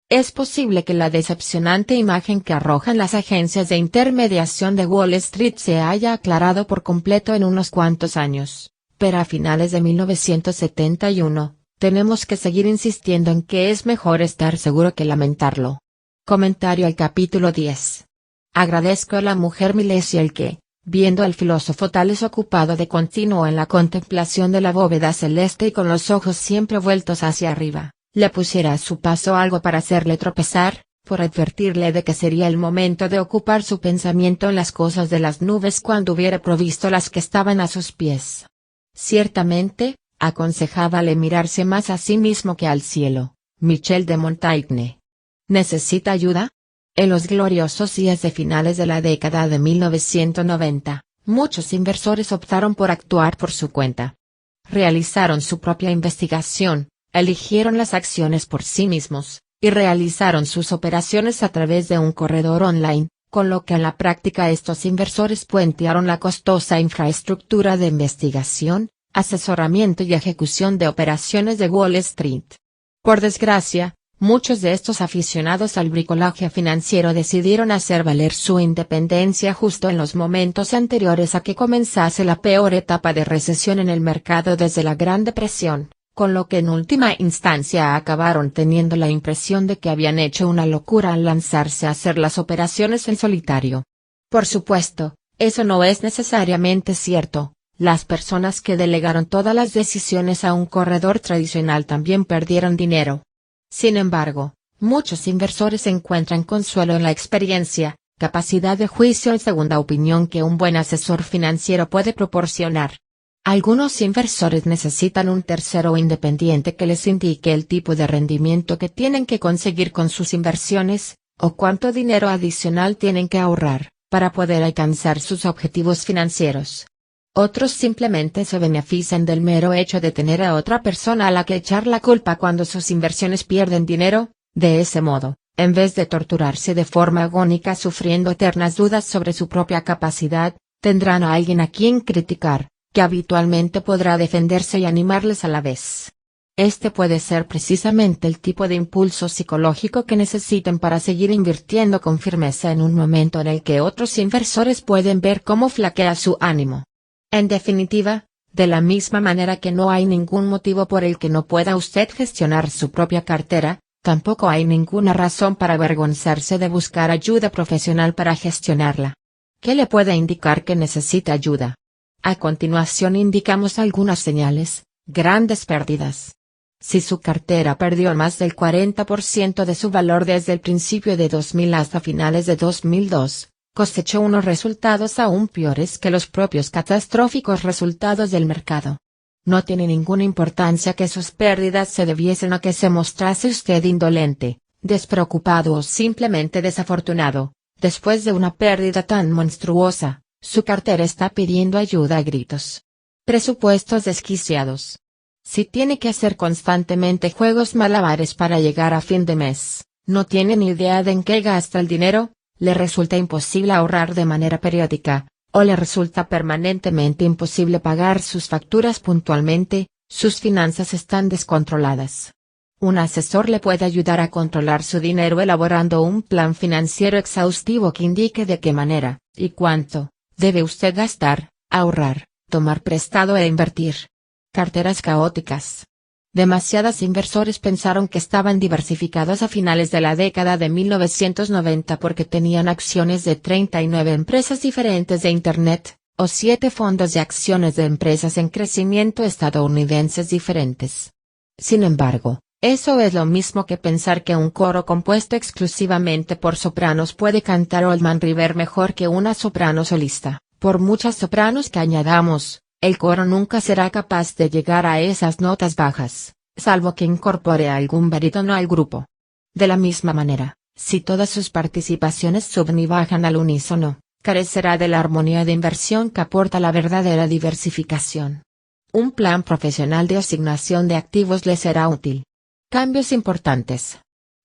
S1: Es posible que la decepcionante imagen que arrojan las agencias de intermediación de Wall Street se haya aclarado por completo en unos cuantos años. Pero a finales de 1971, tenemos que seguir insistiendo en que es mejor estar seguro que lamentarlo. Comentario al capítulo 10. Agradezco a la mujer millennial que, viendo al filósofo Tales ocupado de continuo en la contemplación de la bóveda celeste y con los ojos siempre vueltos hacia arriba, le pusiera a su paso algo para hacerle tropezar, por advertirle de que sería el momento de ocupar su pensamiento en las cosas de las nubes cuando hubiera provisto las que estaban a sus pies. Ciertamente, aconsejábale mirarse más a sí mismo que al cielo. Michel de Montaigne. ¿Necesita ayuda? En los gloriosos días de finales de la década de 1990, muchos inversores optaron por actuar por su cuenta. Realizaron su propia investigación, eligieron las acciones por sí mismos, y realizaron sus operaciones a través de un corredor online, con lo que en la práctica estos inversores puentearon la costosa infraestructura de investigación, asesoramiento y ejecución de operaciones de Wall Street. Por desgracia, muchos de estos aficionados al bricolaje financiero decidieron hacer valer su independencia justo en los momentos anteriores a que comenzase la peor etapa de recesión en el mercado desde la Gran Depresión, con lo que en última instancia acabaron teniendo la impresión de que habían hecho una locura al lanzarse a hacer las operaciones en solitario. Por supuesto, eso no es necesariamente cierto. Las personas que delegaron todas las decisiones a un corredor tradicional también perdieron dinero. Sin embargo, muchos inversores encuentran consuelo en la experiencia, capacidad de juicio y segunda opinión que un buen asesor financiero puede proporcionar. Algunos inversores necesitan un tercero independiente que les indique el tipo de rendimiento que tienen que conseguir con sus inversiones, o cuánto dinero adicional tienen que ahorrar, para poder alcanzar sus objetivos financieros. Otros simplemente se benefician del mero hecho de tener a otra persona a la que echar la culpa cuando sus inversiones pierden dinero. De ese modo, en vez de torturarse de forma agónica sufriendo eternas dudas sobre su propia capacidad, tendrán a alguien a quien criticar, que habitualmente podrá defenderse y animarles a la vez. Este puede ser precisamente el tipo de impulso psicológico que necesiten para seguir invirtiendo con firmeza en un momento en el que otros inversores pueden ver cómo flaquea su ánimo. En definitiva, de la misma manera que no hay ningún motivo por el que no pueda usted gestionar su propia cartera, tampoco hay ninguna razón para avergonzarse de buscar ayuda profesional para gestionarla. ¿Qué le puede indicar que necesita ayuda? A continuación indicamos algunas señales: grandes pérdidas. Si su cartera perdió más del 40% de su valor desde el principio de 2000 hasta finales de 2002, cosechó unos resultados aún peores que los propios catastróficos resultados del mercado. No tiene ninguna importancia que sus pérdidas se debiesen a que se mostrase usted indolente, despreocupado o simplemente desafortunado. Después de una pérdida tan monstruosa, su cartera está pidiendo ayuda a gritos. Presupuestos desquiciados. Si tiene que hacer constantemente juegos malabares para llegar a fin de mes, no tiene ni idea de en qué gasta el dinero, le resulta imposible ahorrar de manera periódica, o le resulta permanentemente imposible pagar sus facturas puntualmente, sus finanzas están descontroladas. Un asesor le puede ayudar a controlar su dinero elaborando un plan financiero exhaustivo que indique de qué manera, y cuánto, debe usted gastar, ahorrar, tomar prestado e invertir. Carteras caóticas. Demasiados inversores pensaron que estaban diversificados a finales de la década de 1990 porque tenían acciones de 39 empresas diferentes de Internet, o 7 fondos de acciones de empresas en crecimiento estadounidenses diferentes. Sin embargo, eso es lo mismo que pensar que un coro compuesto exclusivamente por sopranos puede cantar Old River mejor que una soprano solista. Por muchas sopranos que añadamos, el coro nunca será capaz de llegar a esas notas bajas, salvo que incorpore algún barítono al grupo. De la misma manera, si todas sus participaciones suben y bajan al unísono, carecerá de la armonía de inversión que aporta la verdadera diversificación. Un plan profesional de asignación de activos le será útil. Cambios importantes.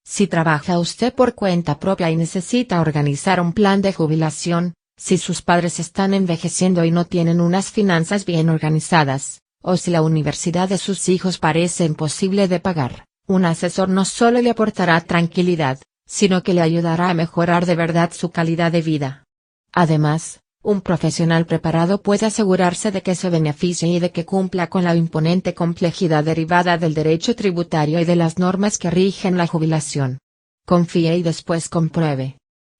S1: Si trabaja usted por cuenta propia y necesita organizar un plan de jubilación, si sus padres están envejeciendo y no tienen unas finanzas bien organizadas, o si la universidad de sus hijos parece imposible de pagar, un asesor no solo le aportará tranquilidad, sino que le ayudará a mejorar de verdad su calidad de vida. Además, un profesional preparado puede asegurarse de que se beneficie y de que cumpla con la imponente complejidad derivada del derecho tributario y de las normas que rigen la jubilación. Confíe y después compruebe.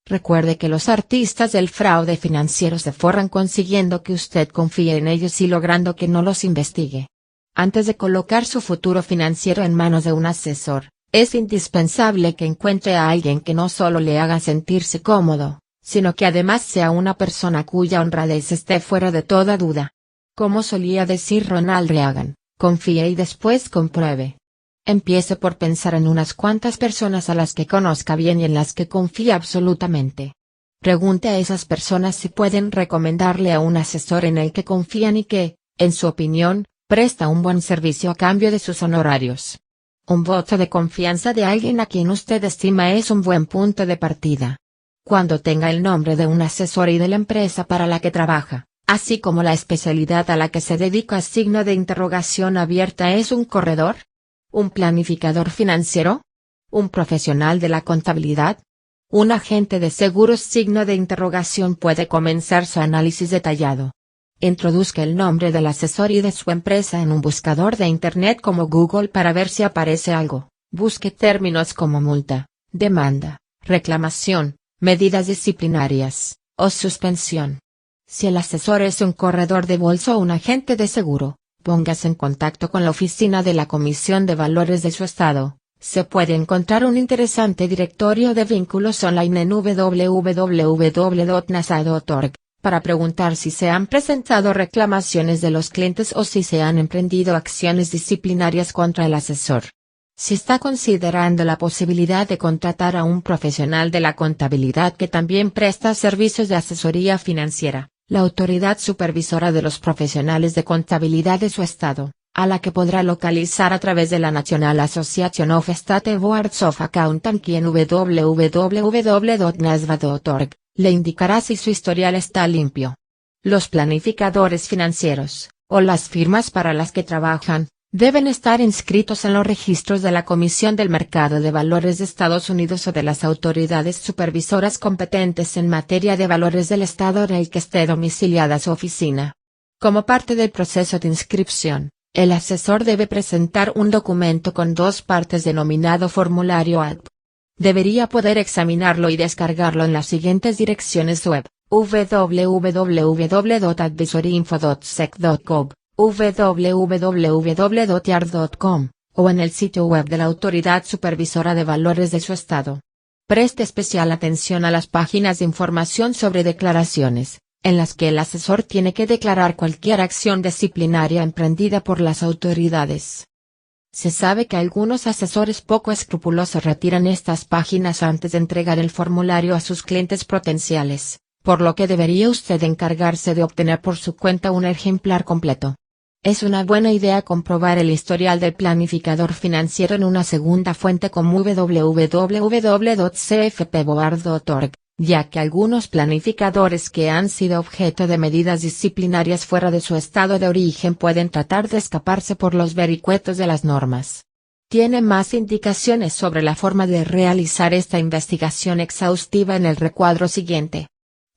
S1: Recuerde que los artistas del fraude financiero se forran consiguiendo que usted confíe en ellos y logrando que no los investigue. Antes de colocar su futuro financiero en manos de un asesor, es indispensable que encuentre a alguien que no solo le haga sentirse cómodo, sino que además sea una persona cuya honradez esté fuera de toda duda. Como solía decir Ronald Reagan, confíe y después compruebe. Empiece por pensar en unas cuantas personas a las que conozca bien y en las que confía absolutamente. Pregunte a esas personas si pueden recomendarle a un asesor en el que confían y que, en su opinión, presta un buen servicio a cambio de sus honorarios. Un voto de confianza de alguien a quien usted estima es un buen punto de partida. Cuando tenga el nombre de un asesor y de la empresa para la que trabaja, así como la especialidad a la que se dedica, signo de interrogación abierta: ¿es un corredor? ¿Un planificador financiero? ¿Un profesional de la contabilidad? ¿Un agente de seguros? Signo de interrogación. Puede comenzar su análisis detallado. Introduzca el nombre del asesor y de su empresa en un buscador de Internet como Google para ver si aparece algo. Busque términos como multa, demanda, reclamación, medidas disciplinarias, o suspensión. Si el asesor es un corredor de bolsa o un agente de seguro, póngase en contacto con la oficina de la Comisión de Valores de su estado, Se puede encontrar un interesante directorio de vínculos online en www.nasa.org, para preguntar si se han presentado reclamaciones de los clientes o si se han emprendido acciones disciplinarias contra el asesor. Si está considerando la posibilidad de contratar a un profesional de la contabilidad que también presta servicios de asesoría financiera, la autoridad supervisora de los profesionales de contabilidad de su estado, a la que podrá localizar a través de la National Association of State Boards of Accountancy en www.nasba.org, le indicará si su historial está limpio. Los planificadores financieros, o las firmas para las que trabajan, deben estar inscritos en los registros de la Comisión del Mercado de Valores de Estados Unidos o de las autoridades supervisoras competentes en materia de valores del estado en el que esté domiciliada su oficina. Como parte del proceso de inscripción, el asesor debe presentar un documento con dos partes denominado formulario ADP. Debería poder examinarlo y descargarlo en las siguientes direcciones web: www.advisoryinfo.sec.gov, www.yard.com, o en el sitio web de la Autoridad Supervisora de Valores de su estado. Preste especial atención a las páginas de información sobre declaraciones, en las que el asesor tiene que declarar cualquier acción disciplinaria emprendida por las autoridades. Se sabe que algunos asesores poco escrupulosos retiran estas páginas antes de entregar el formulario a sus clientes potenciales, por lo que debería usted encargarse de obtener por su cuenta un ejemplar completo. Es una buena idea comprobar el historial del planificador financiero en una segunda fuente como www.cfpboard.org, ya que algunos planificadores que han sido objeto de medidas disciplinarias fuera de su estado de origen pueden tratar de escaparse por los vericuetos de las normas. Tiene más indicaciones sobre la forma de realizar esta investigación exhaustiva en el recuadro siguiente.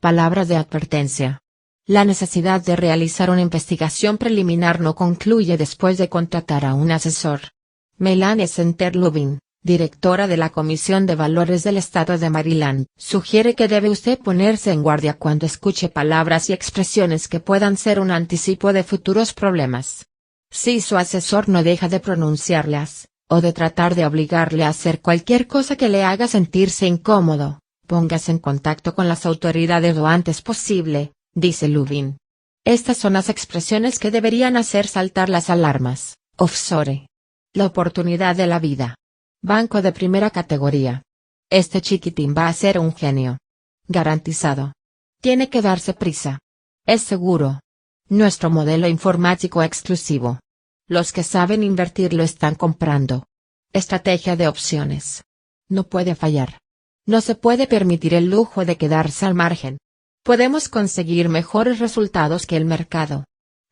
S1: Palabras de advertencia. La necesidad de realizar una investigación preliminar no concluye después de contratar a un asesor. Melanie Center-Lubin, directora de la Comisión de Valores del Estado de Maryland, sugiere que debe usted ponerse en guardia cuando escuche palabras y expresiones que puedan ser un anticipo de futuros problemas. Si su asesor no deja de pronunciarlas, o de tratar de obligarle a hacer cualquier cosa que le haga sentirse incómodo, póngase en contacto con las autoridades lo antes posible, dice Lubin. Estas son las expresiones que deberían hacer saltar las alarmas. Offshore. La oportunidad de la vida. Banco de primera categoría. Este chiquitín va a ser un genio. Garantizado. Tiene que darse prisa. Es seguro. Nuestro modelo informático exclusivo. Los que saben invertir lo están comprando. Estrategia de opciones. No puede fallar. No se puede permitir el lujo de quedarse al margen. Podemos conseguir mejores resultados que el mercado.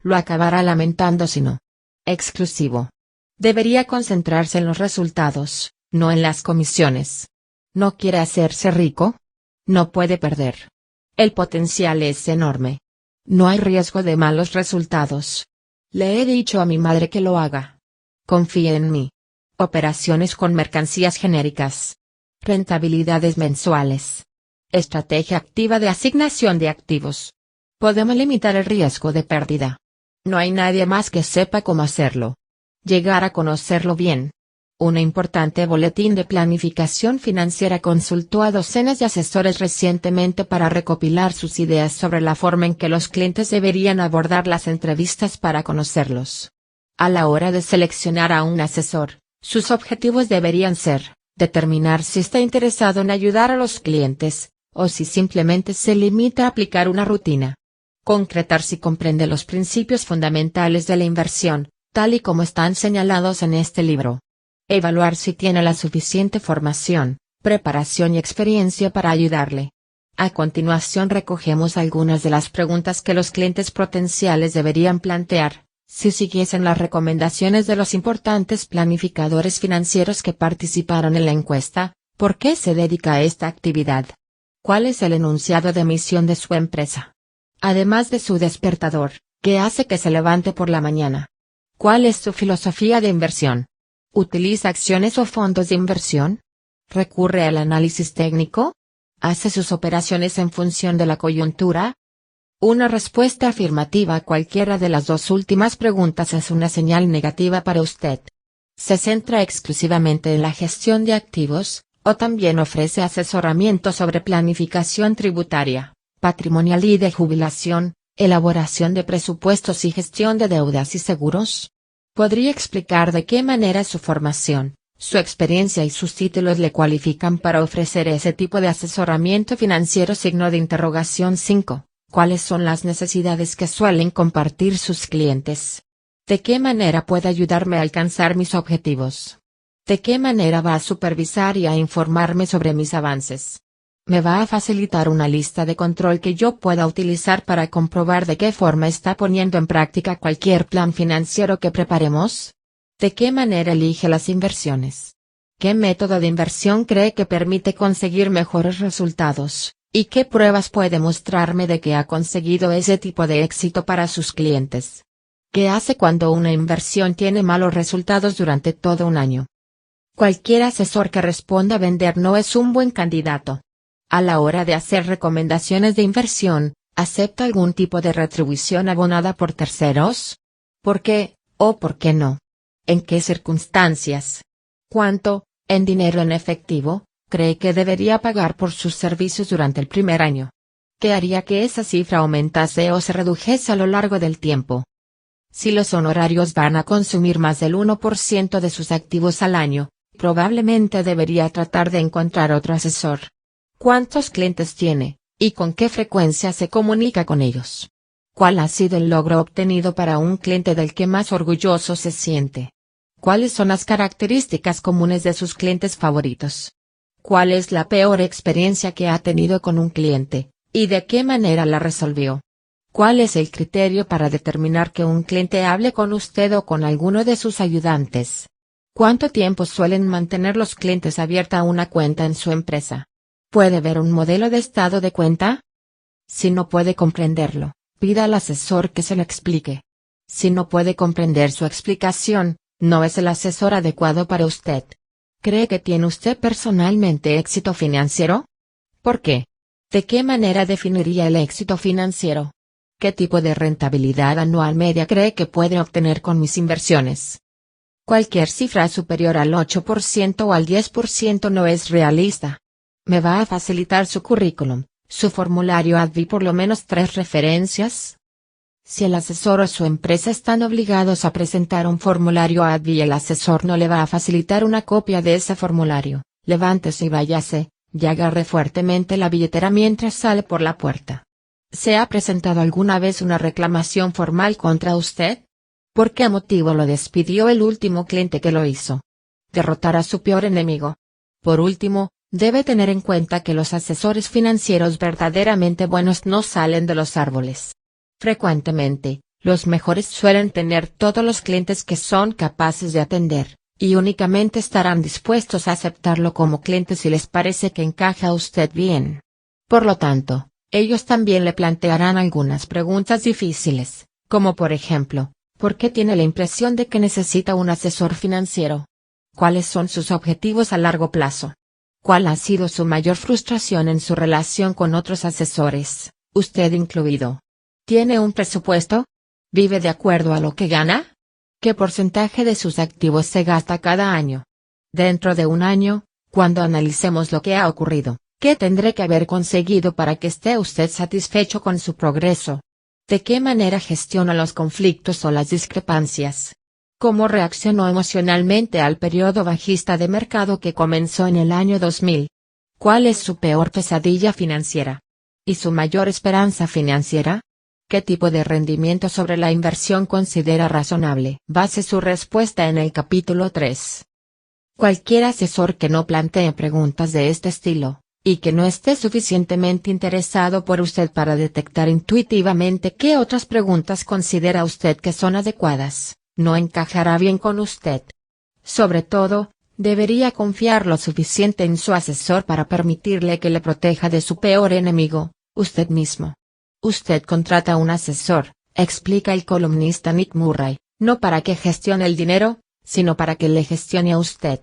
S1: Lo acabará lamentando si no. Exclusivo. Debería concentrarse en los resultados, no en las comisiones. ¿No quiere hacerse rico? No puede perder. El potencial es enorme. No hay riesgo de malos resultados. Le he dicho a mi madre que lo haga. Confíe en mí. Operaciones con mercancías genéricas. Rentabilidades mensuales. Estrategia activa de asignación de activos. Podemos limitar el riesgo de pérdida. No hay nadie más que sepa cómo hacerlo. Llegar a conocerlo bien. Un importante boletín de planificación financiera consultó a docenas de asesores recientemente para recopilar sus ideas sobre la forma en que los clientes deberían abordar las entrevistas para conocerlos. A la hora de seleccionar a un asesor, sus objetivos deberían ser: determinar si está interesado en ayudar a los clientes, o si simplemente se limita a aplicar una rutina. Concretar si comprende los principios fundamentales de la inversión, tal y como están señalados en este libro. Evaluar si tiene la suficiente formación, preparación y experiencia para ayudarle. A continuación recogemos algunas de las preguntas que los clientes potenciales deberían plantear, si siguiesen las recomendaciones de los importantes planificadores financieros que participaron en la encuesta. ¿Por qué se dedica a esta actividad? ¿Cuál es el enunciado de misión de su empresa? Además de su despertador, ¿qué hace que se levante por la mañana? ¿Cuál es su filosofía de inversión? ¿Utiliza acciones o fondos de inversión? ¿Recurre al análisis técnico? ¿Hace sus operaciones en función de la coyuntura? Una respuesta afirmativa a cualquiera de las dos últimas preguntas es una señal negativa para usted. ¿Se centra exclusivamente en la gestión de activos, o también ofrece asesoramiento sobre planificación tributaria, patrimonial y de jubilación, elaboración de presupuestos y gestión de deudas y seguros? ¿Podría explicar de qué manera su formación, su experiencia y sus títulos le cualifican para ofrecer ese tipo de asesoramiento financiero? 5. ¿Cuáles son las necesidades que suelen compartir sus clientes? ¿De qué manera puede ayudarme a alcanzar mis objetivos? ¿De qué manera va a supervisar y a informarme sobre mis avances? ¿Me va a facilitar una lista de control que yo pueda utilizar para comprobar de qué forma está poniendo en práctica cualquier plan financiero que preparemos? ¿De qué manera elige las inversiones? ¿Qué método de inversión cree que permite conseguir mejores resultados? ¿Y qué pruebas puede mostrarme de que ha conseguido ese tipo de éxito para sus clientes? ¿Qué hace cuando una inversión tiene malos resultados durante todo un año? Cualquier asesor que responda a vender no es un buen candidato. A la hora de hacer recomendaciones de inversión, ¿acepta algún tipo de retribución abonada por terceros? ¿Por qué, o por qué no? ¿En qué circunstancias? ¿Cuánto, en dinero en efectivo, cree que debería pagar por sus servicios durante el primer año? ¿Qué haría que esa cifra aumentase o se redujese a lo largo del tiempo? Si los honorarios van a consumir más del 1% de sus activos al año, probablemente debería tratar de encontrar otro asesor. ¿Cuántos clientes tiene, y con qué frecuencia se comunica con ellos? ¿Cuál ha sido el logro obtenido para un cliente del que más orgulloso se siente? ¿Cuáles son las características comunes de sus clientes favoritos? ¿Cuál es la peor experiencia que ha tenido con un cliente, y de qué manera la resolvió? ¿Cuál es el criterio para determinar que un cliente hable con usted o con alguno de sus ayudantes? ¿Cuánto tiempo suelen mantener los clientes abierta una cuenta en su empresa? ¿Puede ver un modelo de estado de cuenta? Si no puede comprenderlo, pida al asesor que se lo explique. Si no puede comprender su explicación, no es el asesor adecuado para usted. ¿Cree que tiene usted personalmente éxito financiero? ¿Por qué? ¿De qué manera definiría el éxito financiero? ¿Qué tipo de rentabilidad anual media cree que puede obtener con mis inversiones? Cualquier cifra superior al 8% o al 10% no es realista. ¿Me va a facilitar su currículum, su formulario ADVI por lo menos 3 referencias? Si el asesor o su empresa están obligados a presentar un formulario ADVI y el asesor no le va a facilitar una copia de ese formulario, levántese y váyase, y agarre fuertemente la billetera mientras sale por la puerta. ¿Se ha presentado alguna vez una reclamación formal contra usted? ¿Por qué motivo lo despidió el último cliente que lo hizo? Derrotar a su peor enemigo. Por último, debe tener en cuenta que los asesores financieros verdaderamente buenos no salen de los árboles. Frecuentemente, los mejores suelen tener todos los clientes que son capaces de atender, y únicamente estarán dispuestos a aceptarlo como cliente si les parece que encaja a usted bien. Por lo tanto, ellos también le plantearán algunas preguntas difíciles, como por ejemplo, ¿por qué tiene la impresión de que necesita un asesor financiero? ¿Cuáles son sus objetivos a largo plazo? ¿Cuál ha sido su mayor frustración en su relación con otros asesores, usted incluido? ¿Tiene un presupuesto? ¿Vive de acuerdo a lo que gana? ¿Qué porcentaje de sus activos se gasta cada año? Dentro de un año, cuando analicemos lo que ha ocurrido, ¿qué tendré que haber conseguido para que esté usted satisfecho con su progreso? ¿De qué manera gestiona los conflictos o las discrepancias? ¿Cómo reaccionó emocionalmente al periodo bajista de mercado que comenzó en el año 2000? ¿Cuál es su peor pesadilla financiera? ¿Y su mayor esperanza financiera? ¿Qué tipo de rendimiento sobre la inversión considera razonable? Base su respuesta en el capítulo 3. Cualquier asesor que no plantee preguntas de este estilo, y que no esté suficientemente interesado por usted para detectar intuitivamente qué otras preguntas considera usted que son adecuadas, no encajará bien con usted. Sobre todo, debería confiar lo suficiente en su asesor para permitirle que le proteja de su peor enemigo, usted mismo. Usted contrata a un asesor, explica el columnista Nick Murray, no para que gestione el dinero, sino para que le gestione a usted.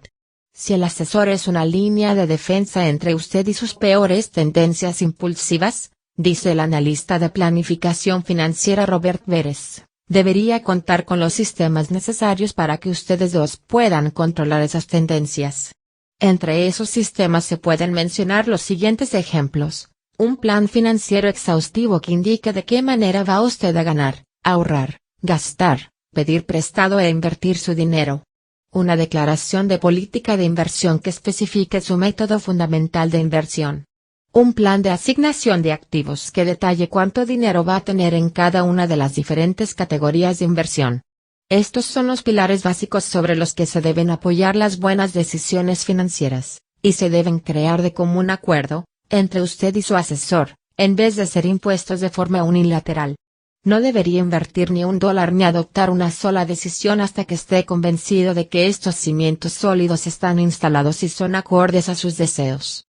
S1: Si el asesor es una línea de defensa entre usted y sus peores tendencias impulsivas, dice el analista de planificación financiera Robert Beres, Debería contar con los sistemas necesarios para que ustedes dos puedan controlar esas tendencias. Entre esos sistemas se pueden mencionar los siguientes ejemplos: un plan financiero exhaustivo que indique de qué manera va usted a ganar, ahorrar, gastar, pedir prestado e invertir su dinero. Una declaración de política de inversión que especifique su método fundamental de inversión. Un plan de asignación de activos que detalle cuánto dinero va a tener en cada una de las diferentes categorías de inversión. Estos son los pilares básicos sobre los que se deben apoyar las buenas decisiones financieras, y se deben crear de común acuerdo, entre usted y su asesor, en vez de ser impuestos de forma unilateral. No debería invertir ni un dólar ni adoptar una sola decisión hasta que esté convencido de que estos cimientos sólidos están instalados y son acordes a sus deseos.